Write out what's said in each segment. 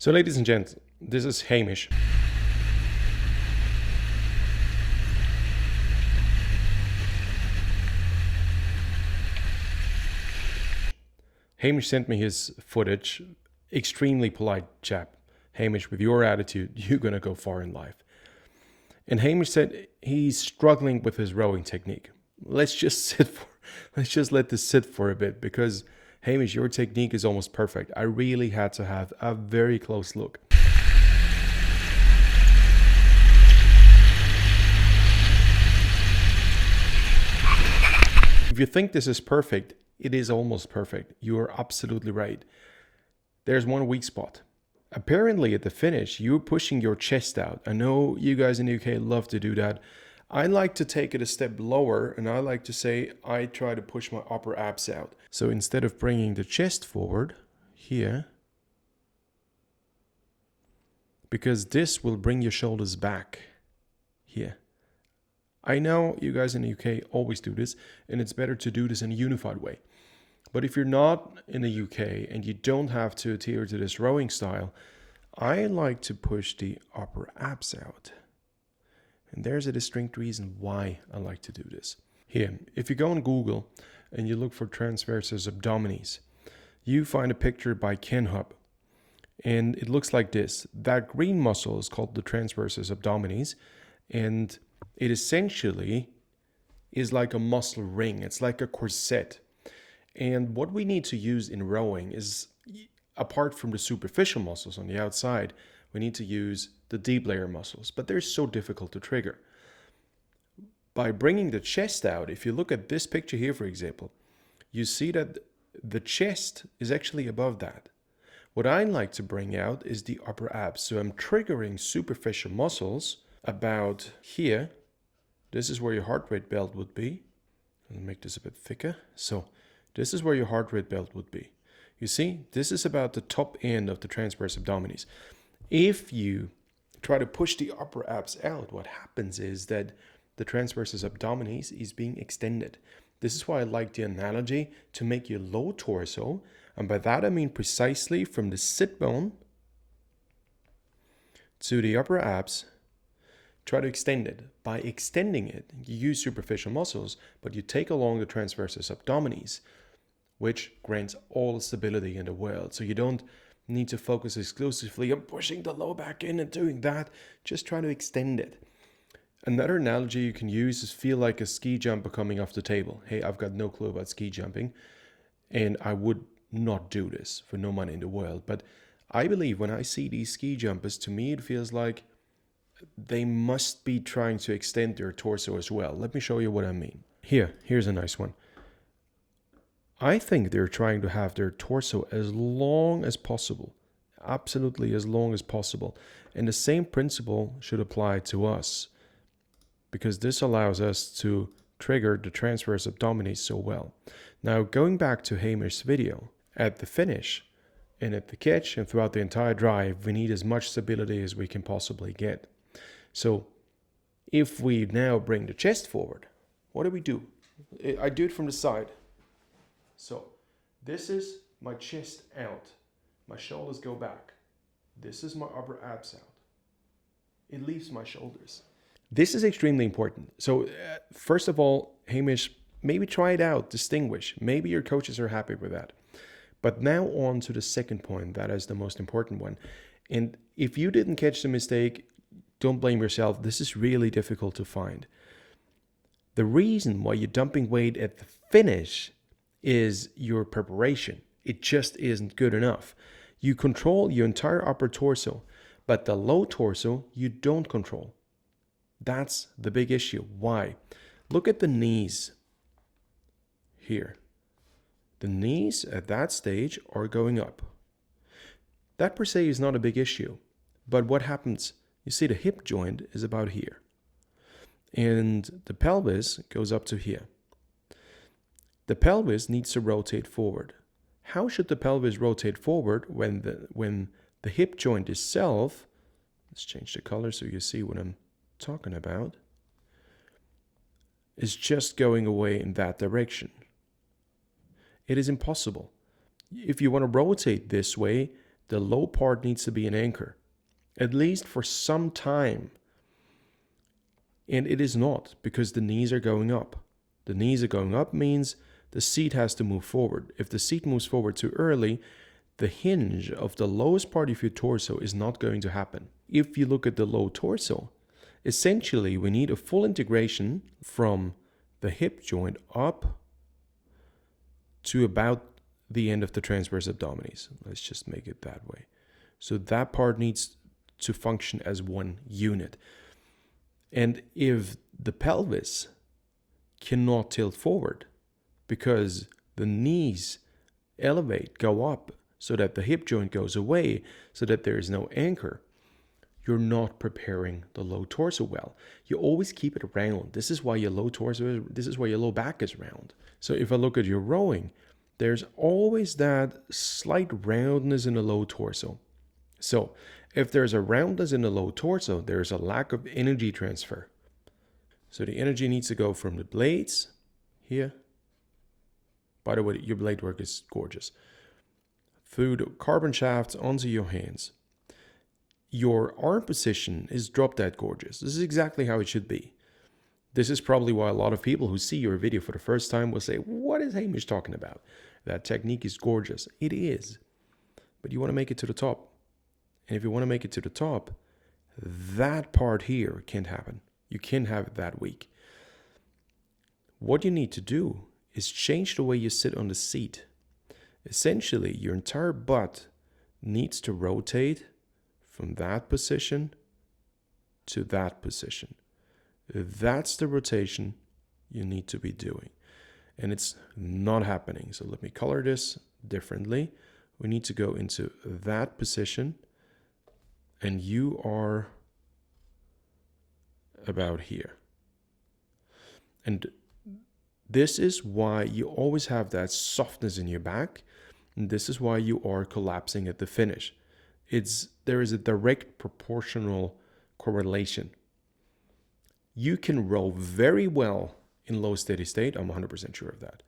So ladies and gents, this is Hamish. Hamish sent me his footage. Extremely polite chap. Hamish, with your attitude, you're going to go far in life. And Hamish said he's struggling with his rowing technique. Let's just let this sit for a bit, because Hamish, your technique is almost perfect. I really had to have a very close look. If you think this is perfect, it is almost perfect. You are absolutely right. There's one weak spot. Apparently at the finish, you're pushing your chest out. I know you guys in the UK love to do that. I like to take it a step lower, and I like to say I try to push my upper abs out. So instead of bringing the chest forward here, because this will bring your shoulders back here. I know you guys in the UK always do this, and it's better to do this in a unified way. But if you're not in the UK and you don't have to adhere to this rowing style, I like to push the upper abs out. And there's a distinct reason why I like to do this. Here, if you go on Google and you look for transversus abdominis, you find a picture by Ken Hub. And it looks like this. That green muscle is called the transversus abdominis. And it essentially is like a muscle ring. It's like a corset. And what we need to use in rowing is, apart from the superficial muscles on the outside, we need to use the deep layer muscles, but they're so difficult to trigger. By bringing the chest out, if you look at this picture here, for example, you see that the chest is actually above that. What I like to bring out is the upper abs. So I'm triggering superficial muscles about here. This is where your heart rate belt would be. I'll make this a bit thicker. So this is where your heart rate belt would be. You see, this is about the top end of the transverse abdominis. If you try to push the upper abs out, what happens is that the transversus abdominis is being extended. This is why I like the analogy to make your low torso, and by that I mean precisely from the sit bone to the upper abs. Try to extend it. By extending it, you use superficial muscles, but you take along the transversus abdominis, which grants all the stability in the world. So you don't need to focus exclusively on pushing the low back in and doing that. Just try to extend it. Another analogy you can use is feel like a ski jumper coming off the table. Hey, I've got no clue about ski jumping, and I would not do this for no money in the world. But I believe when I see these ski jumpers, to me it feels like they must be trying to extend their torso as well. Let me show you what I mean. Here's a nice one. I think they're trying to have their torso as long as possible. Absolutely as long as possible. And the same principle should apply to us, because this allows us to trigger the transverse abdominis so well. Now, going back to Hamish's video, at the finish and at the catch and throughout the entire drive, we need as much stability as we can possibly get. So if we now bring the chest forward, what do? I do it from the side. So this is my chest out. My shoulders go back. This is my upper abs out. It leaves my shoulders. This is extremely important. So first of all, Hamish, maybe try it out, distinguish. Maybe your coaches are happy with that. But now on to the second point. That is the most important one. And if you didn't catch the mistake, don't blame yourself. This is really difficult to find. The reason why you're dumping weight at the finish is your preparation. It just isn't good enough. You control your entire upper torso, but the low torso you don't control. That's the big issue. Why? Look at the knees here. The knees at that stage are going up. That per se is not a big issue, but what happens? You see the hip joint is about here, and the pelvis goes up to here. The pelvis needs to rotate forward. How should the pelvis rotate forward when the hip joint itself, let's change the color so you see what I'm talking about, is just going away in that direction? It is impossible. If you want to rotate this way, the low part needs to be an anchor, at least for some time. And it is not, because the knees are going up. The knees are going up means the seat has to move forward. If the seat moves forward too early, the hinge of the lowest part of your torso is not going to happen. If you look at the low torso, essentially we need a full integration from the hip joint up to about the end of the transverse abdominis. Let's just make it that way. So that part needs to function as one unit. And if the pelvis cannot tilt forward because the knees elevate, go up, so that the hip joint goes away, so that there is no anchor, you're not preparing the low torso well. You always keep it round. This is why your low torso, this is why your low back is round. So if I look at your rowing, there's always that slight roundness in the low torso. So if there's a roundness in the low torso, there's a lack of energy transfer. So the energy needs to go from the blades here. By the way, your blade work is gorgeous. Through the carbon shafts onto your hands. Your arm position is drop dead gorgeous. This is exactly how it should be. This is probably why a lot of people who see your video for the first time will say, what is Hamish talking about? That technique is gorgeous. It is. But you want to make it to the top. And if you want to make it to the top, that part here can't happen. You can't have it that weak. What you need to do is change the way you sit on the seat. Essentially, your entire butt needs to rotate from that position to that position. That's the rotation you need to be doing. And it's not happening. So let me color this differently. We need to go into that position. And you are about here. And this is why you always have that softness in your back. And this is why you are collapsing at the finish. There is a direct proportional correlation. You can row very well in low steady state. I'm 100% sure of that.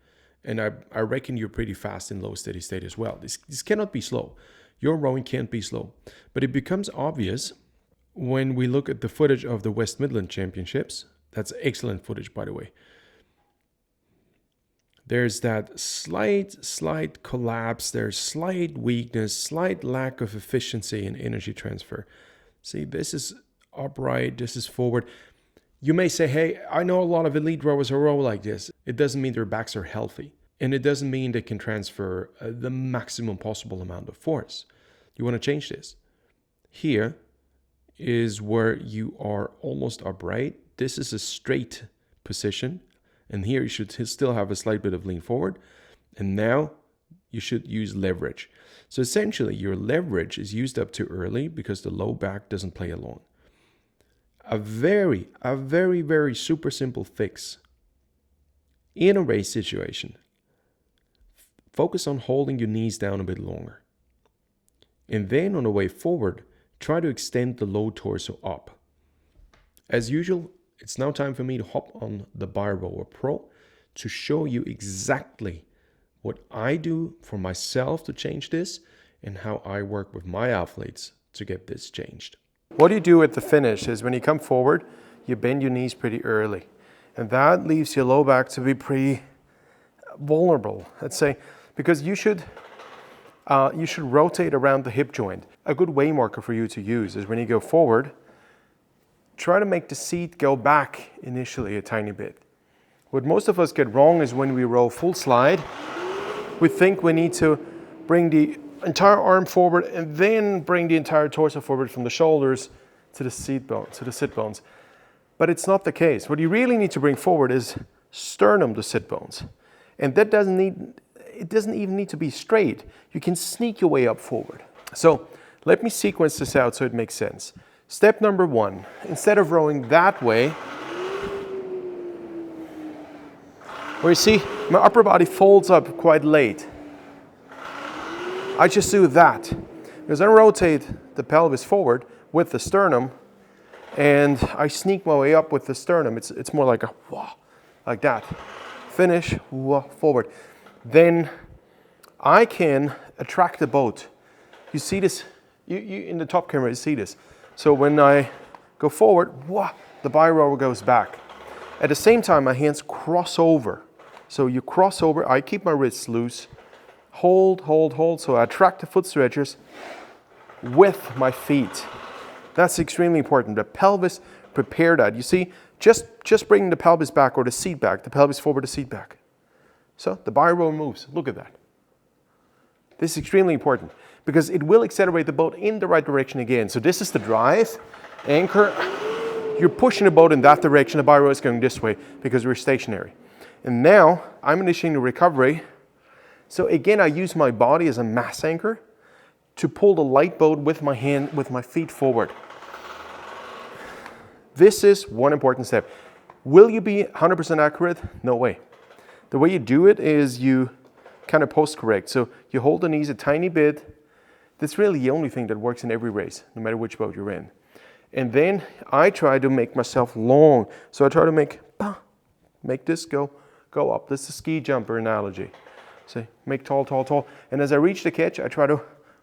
And I reckon you're pretty fast in low steady state as well. This cannot be slow. Your rowing can't be slow. But it becomes obvious when we look at the footage of the West Midland Championships. That's excellent footage, by the way. There's that slight collapse. There's slight weakness, slight lack of efficiency in energy transfer. See, this is upright. This is forward. You may say, hey, I know a lot of elite rowers who row like this. It doesn't mean their backs are healthy. And it doesn't mean they can transfer the maximum possible amount of force. You want to change this. Here is where you are almost upright. This is a straight position. And here you should still have a slight bit of lean forward. And now you should use leverage. So essentially your leverage is used up too early because the low back doesn't play along. A very, very super simple fix in a race situation. Focus on holding your knees down a bit longer. And then on the way forward, try to extend the low torso up. As usual, it's now time for me to hop on the Bar Rower Pro to show you exactly what I do for myself to change this and how I work with my athletes to get this changed. What you do at the finish is when you come forward, you bend your knees pretty early. And that leaves your low back to be pretty vulnerable, let's say, because you should rotate around the hip joint. A good way marker for you to use is when you go forward, try to make the seat go back initially a tiny bit. What most of us get wrong is when we row full slide, we think we need to bring the entire arm forward and then bring the entire torso forward from the shoulders to the sit bones. But it's not the case. What you really need to bring forward is sternum to sit bones. And that doesn't even need to be straight. You can sneak your way up forward. So let me sequence this out so it makes sense. Step number 1, instead of rowing that way, where you see my upper body folds up quite late, I just do that. Because I rotate the pelvis forward with the sternum and I sneak my way up with the sternum. It's more like a wah, like that. Finish, wah, forward. Then I can attract the boat you see this, you in the top camera, you see this. So when I go forward, wah, the bi rower goes back. At the same time, my hands cross over. So you cross over, I keep my wrists loose, hold, hold, hold. So I attract the foot stretchers with my feet. That's extremely important. The pelvis, prepare that. You see, just bringing the pelvis back or the seat back, the pelvis forward, the seat back. So the bi rower moves. Look at that. This is extremely important because it will accelerate the boat in the right direction again. So this is the drive, anchor. You're pushing the boat in that direction. The bi rower is going this way because we're stationary. And now I'm initiating the recovery. So again, I use my body as a mass anchor to pull the light boat with my hand, with my feet forward. This is one important step. Will you be 100% accurate? No way. The way you do it is you kind of post correct. So you hold the knees a tiny bit. That's really the only thing that works in every race, no matter which boat you're in. And then I try to make myself long. So I try to make this go up. This is a ski jumper analogy. So make tall, tall, tall. And as I reach the catch, I try to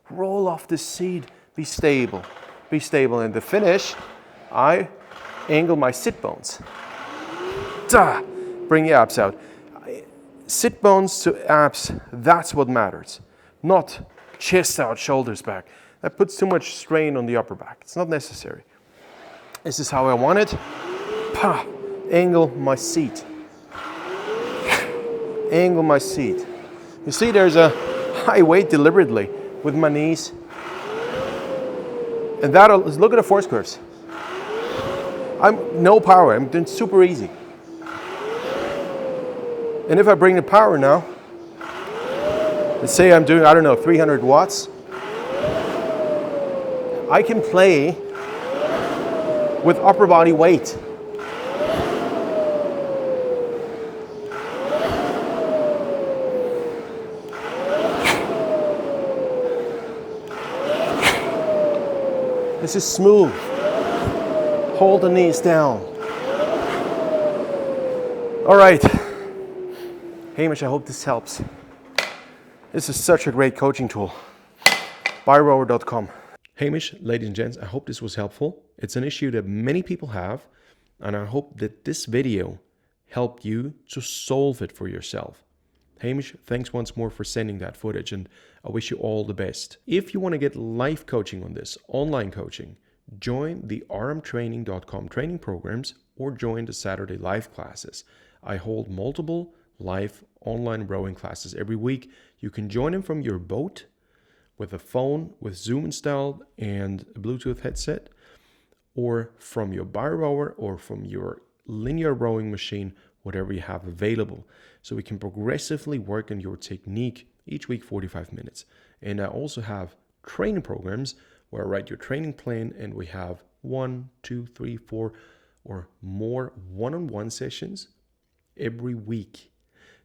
roll off the seat. Be stable. Be stable. And to finish, I angle my sit bones. Bring the abs out. Sit bones to abs, that's what matters. Not chest out, shoulders back. That puts too much strain on the upper back. It's not necessary. This is how I want it. Angle my seat. Angle my seat. You see there's a high weight deliberately with my knees. And that'll, look at the force curves. I'm no power, I'm doing super easy. And if I bring the power now, let's say I'm doing, I don't know, 300 watts. I can play with upper body weight. This is smooth. Hold the knees down. All right. Hamish, I hope this helps. This is such a great coaching tool. Birower.com. Hamish, ladies and gents, I hope this was helpful. It's an issue that many people have, and I hope that this video helped you to solve it for yourself. Hamish, thanks once more for sending that footage, and I wish you all the best. If you want to get live coaching on this, online coaching, join the AramTraining.com training programs or join the Saturday live classes. I hold multiple live online rowing classes every week. You can join them from your boat with a phone with Zoom installed and a Bluetooth headset, or from your bi rower or from your linear rowing machine, whatever you have available. So we can progressively work on your technique each week, 45 minutes. And I also have training programs where I write your training plan, and we have 1, 2, 3, 4 or more one-on-one sessions every week.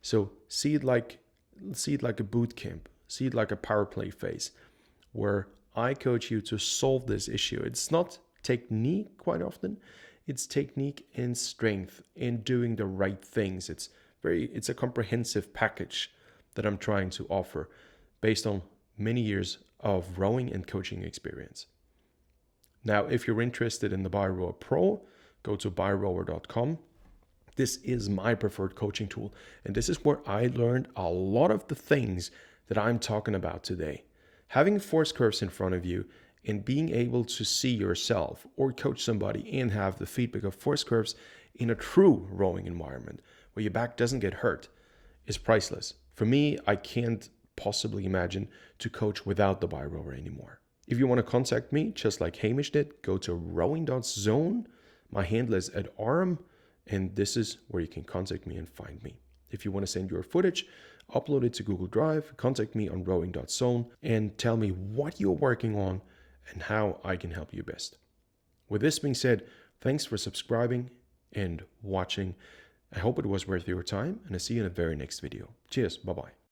So see it like a boot camp, see it like a power play phase where I coach you to solve this issue. It's not technique quite often, it's technique and strength in doing the right things. It's a comprehensive package that I'm trying to offer based on many years of rowing and coaching experience. Now, if you're interested in the BiRower Pro, go to birower.com. This is my preferred coaching tool, and this is where I learned a lot of the things that I'm talking about today. Having force curves in front of you and being able to see yourself or coach somebody and have the feedback of force curves in a true rowing environment where your back doesn't get hurt is priceless. For me, I can't possibly imagine to coach without the BiRower anymore. If you want to contact me, just like Hamish did, go to rowing.zone. My handle is @Aram, and this is where you can contact me and find me. If you want to send your footage, upload it to Google Drive, contact me on rowing.zone, and tell me what you're working on and how I can help you best. With this being said, thanks for subscribing and watching. I hope it was worth your time, and I'll see you in the very next video. Cheers, bye-bye.